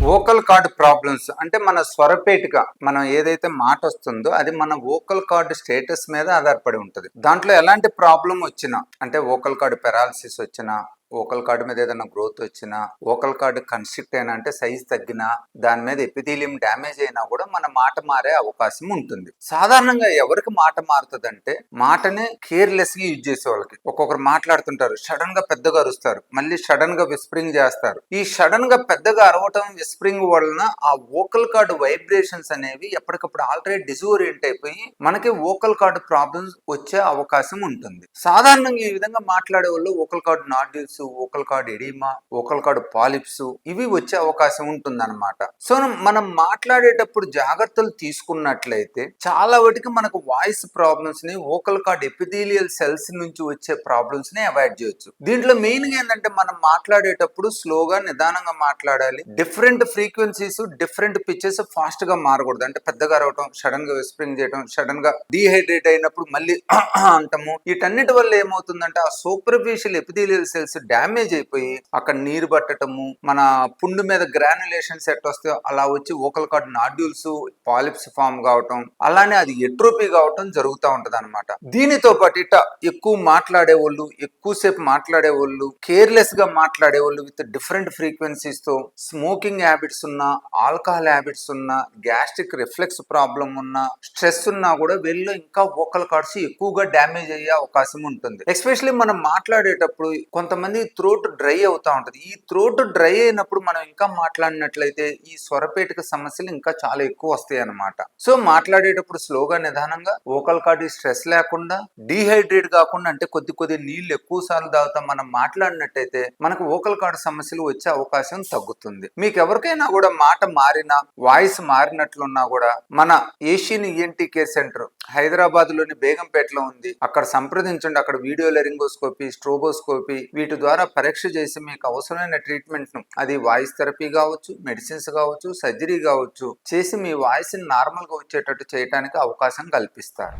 Vocal cord problems అంటే మన స్వరపేటిక మనం ఏదైతే మాట వస్తుందో అది మన వోకల్ కార్డ్ స్టేటస్ మీద ఆధారపడి ఉంటుంది. దాంట్లో ఎలాంటి ప్రాబ్లం వచ్చినా అంటే వోకల్ కార్డ్ పెరాలసిస్ వచ్చినా, వోకల్ కార్డ్ మీద ఏదైనా గ్రోత్ వచ్చినా, వోకల్ కార్డ్ కన్స్ట్రిక్ట్ అయినా అంటే సైజ్ తగ్గినా, దాని మీద ఎపిథీలియం డ్యామేజ్ అయినా కూడా మన మాట మారే అవకాశం ఉంటుంది. సాధారణంగా ఎవరికి మాట మారుతుంది అంటే మాటనే కేర్లెస్ గా యూజ్ చేసే వాళ్ళకి. ఒక్కొక్కరు మాట్లాడుతుంటారు, సడన్ గా పెద్దగా అరుస్తారు, మళ్ళీ సడన్ గా విస్పరింగ్ చేస్తారు. ఈ సడన్ గా పెద్దగా అరవటం విస్పరింగ్ వలన ఆ వోకల్ కార్డ్ వైబ్రేషన్స్ అనేవి ఎప్పటికప్పుడు ఆల్రెడీ డిజోరియంట్ అయిపోయి మనకి వోకల్ కార్డ్ ప్రాబ్లమ్స్ వచ్చే అవకాశం ఉంటుంది. సాధారణంగా ఈ విధంగా మాట్లాడే వాళ్ళు vocal cord nodules, vocal cord oedema, vocal cord polyps ఇవి వచ్చే అవకాశం ఉంటుందన్నమాట. సో మనం మాట్లాడేటప్పుడు జాగ్రత్తలు తీసుకున్నట్లయితే చాలా వాటికి మనకు వాయిస్ ప్రాబ్లమ్స్ ని, వోకల్ కార్డ్ ఎపిథీలియల్ సెల్స్ నుంచి వచ్చే ప్రాబ్లమ్స్ ని అవాయిడ్ చేయొచ్చు. దీంట్లో మెయిన్ గా ఏంటంటే మనం మాట్లాడేటప్పుడు స్లోగా నిదానంగా మాట్లాడాలి. Different frequencies, different pitches fast గా మారకూడదు. అంటే పెద్దగా రావటం, సడన్ గా విస్పరింగ్ చేయడం, సడన్ గా డీహైడ్రేట్ అయినప్పుడు మళ్ళీ అంటాము. వీటన్నిటి వల్ల ఏమవుతుందంటే ఆ సూపర్ఫిషియల్ ఎపిథీలియల్ సెల్స్ డ్యామేజ్ అయిపోయి అక్కడ నీరు పట్టటము, మన పుండు మీద గ్రాన్యులేషన్ సెట్ వస్తే అలా వచ్చి vocal cord nodules, polyps form కావటం, అలానే అది ఎట్రోపీ కావటం జరుగుతూ ఉంటది అనమాట. దీనితో పాటు ఇట ఎక్కువ మాట్లాడే వాళ్ళు, ఎక్కువసేపు మాట్లాడే వాళ్ళు, కేర్లెస్ గా మాట్లాడే వాళ్ళు విత్ డిఫరెంట్ ఫ్రీక్వెన్సీస్ తో, స్మోకింగ్ హ్యాబిట్స్ ఉన్నా, ఆల్కహాల్ హ్యాబిట్స్ ఉన్నా, గ్యాస్ట్రిక్ రిఫ్లెక్స్ ప్రాబ్లం ఉన్నా, స్ట్రెస్ ఉన్నా కూడా వీళ్ళు ఇంకా వోకల్ కార్డ్స్ ఎక్కువగా డ్యామేజ్ అయ్యే అవకాశం ఉంటుంది. ఎస్పెషల్లీ మనం మాట్లాడేటప్పుడు కొంతమంది థ్రోట్ డ్రై అవుతా ఉంటది. ఈ థ్రోట్ డ్రై అయినప్పుడు మనం ఇంకా మాట్లాడినట్లయితే ఈ స్వరపేటిక సమస్యలు ఇంకా చాలా ఎక్కువ వస్తాయి అన్నమాట. సో మాట్లాడేటప్పుడు స్లోగా నిదానంగా, వోకల్ కార్డ్ స్ట్రెస్ లేకుండా, డీహైడ్రేట్ కాకుండా, అంటే కొద్ది నీళ్లు ఎక్కువ సార్లు తాగుతాం మనం మాట్లాడినట్టయితే మనకు వోకల్ కార్డ్ సమస్యలు వచ్చే అవకాశం తగ్గుతుంది. మీకు ఎవరికైనా కూడా మాట మారినా, వాయిస్ మారినట్లున్నా కూడా మన Asian ENT care centre Hyderabad లోని బేగంపేటలో ఉంది. అక్కడ సంప్రదించండి. అక్కడ వీడియో లెరింగోస్కోపీ, స్ట్రోబోస్కోపీ వీటి ద్వారా పరీక్ష చేసి మీకు అవసరమైన ట్రీట్మెంట్ ను, అది వాయిస్ థెరపీ కావచ్చు, మెడిసిన్స్ కావచ్చు, సర్జరీ కావచ్చు, చేసి మీ వాయిస్ ని నార్మల్ గా వచ్చేటట్టు చేయడానికి అవకాశం కల్పిస్తారు.